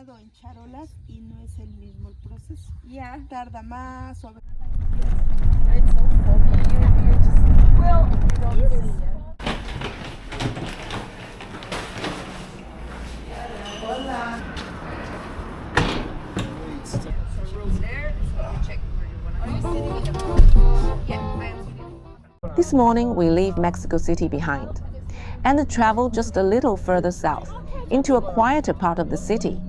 en charolas y no es el mismo el proceso. Yeah. Tarda más o It's so foggy. You just, well, you don't see it. Hola. Some room there, so you check where you wanna. Are you sitting in the front? Yeah, I am sitting. This morning, we leave Mexico City behind and travel just a little further south into a quieter part of the city.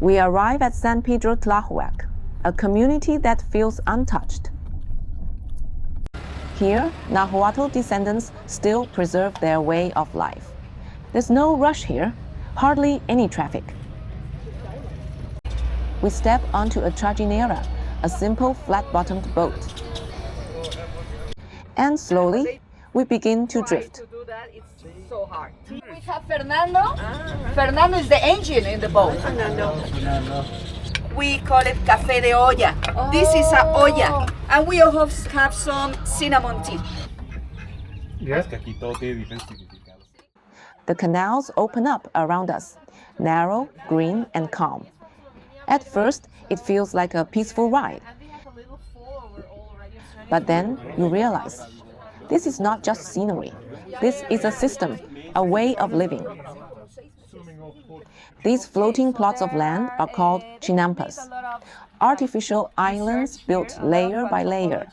We arrive at San Pedro Tláhuac, a community that feels untouched. Here, Nahuatl descendants still preserve their way of life. There's no rush here, hardly any traffic. We step onto a Trajinera, a simple flat-bottomed boat. And slowly, we begin to drift. To do that, it's so hard. We have Fernando. Fernando is the engine in the boat. We call it café de olla. This is a olla, and we also have some cinnamon tea. The canals open up around us, narrow, green, and calm. At first, it feels like a peaceful ride. But then you realize, this is not just scenery. This is a system, a way of living. These floating plots of land are called chinampas, artificial islands built layer by layer.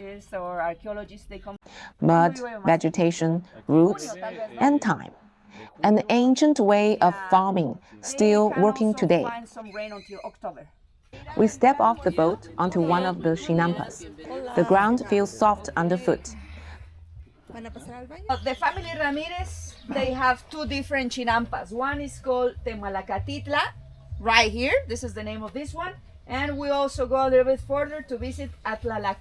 Mud, vegetation, roots, and time. An ancient way of farming, still working today. We step off the boat onto one of the chinampas. The ground feels soft underfoot. The family Ramirez, they have two different chinampas. One is called Temalacatitla, right here. This is the name of this one. And we also go a little bit further to visit Atlacalaquia.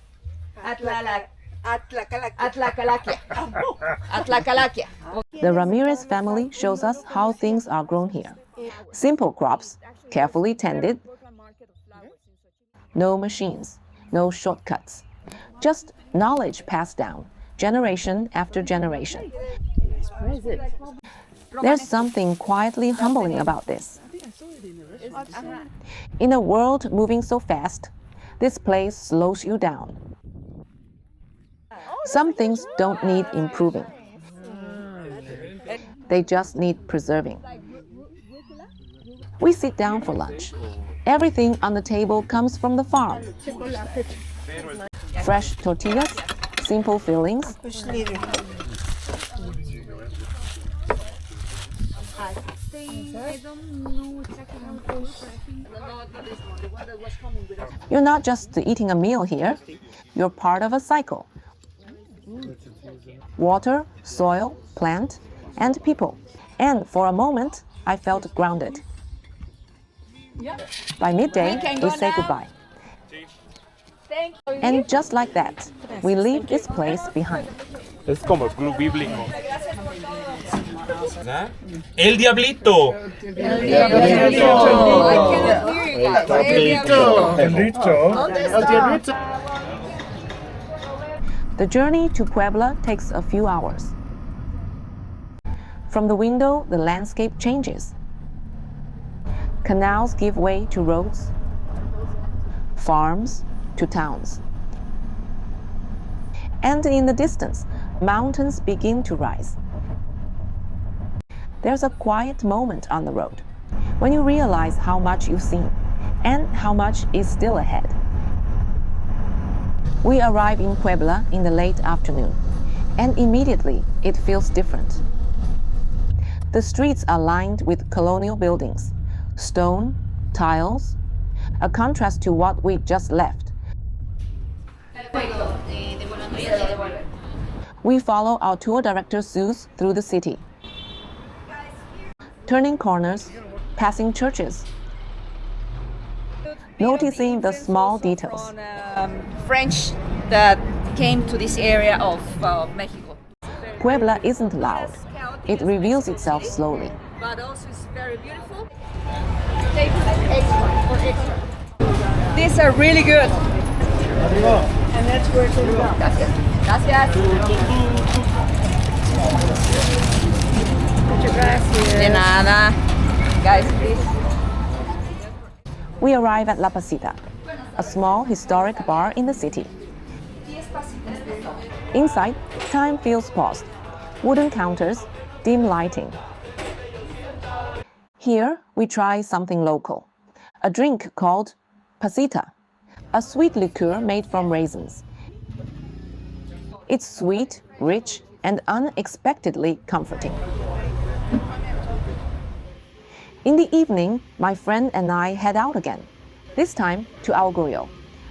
The Ramirez family shows us how things are grown here. Simple crops, carefully tended. No machines, no shortcuts. Just knowledge passed down, generation after generation. There's something quietly humbling about this. In a world moving so fast, this place slows you down. Some things don't need improving. They just need preserving. We sit down for lunch. Everything on the table comes from the farm. Fresh tortillas, simple fillings. You're not just eating a meal here, you're part of a cycle. Water, soil, plant, and people. And for a moment, I felt grounded. By midday, we say goodbye. And just like that, we leave this place behind. Es como el club bíblico. El diablito. El diablito. The journey to Puebla takes a few hours. From the window, the landscape changes. Canals give way to roads, farms to towns. And in the distance, mountains begin to rise. There's a quiet moment on the road when you realize how much you've seen and how much is still ahead. We arrive in Puebla in the late afternoon, and immediately it feels different. The streets are lined with colonial buildings, stone, tiles, a contrast to what we just left. We follow our tour director Zeus through the city, turning corners, passing churches, noticing the small details. French that came to this area of Mexico. Puebla isn't loud. It reveals itself slowly. But also it's very beautiful. Take extra. These are really good. And that's where it's going. Gracias. Gracias. Muchas gracias. De nada. Guys, please. We arrive at La Pasita, a small historic bar in the city. Inside, time feels paused. Wooden counters, dim lighting. Here, we try something local, a drink called Pasita, a sweet liqueur made from raisins. It's sweet, rich, and unexpectedly comforting. In the evening, my friend and I head out again, this time to Augurio,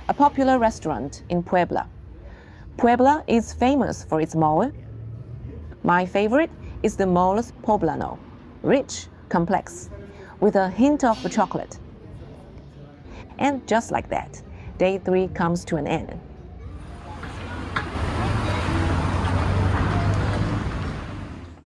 a popular restaurant in Puebla. Puebla is famous for its mole. My favorite is the mole's Poblano, rich, complex, with a hint of chocolate. And just like that, day 3 comes to an end.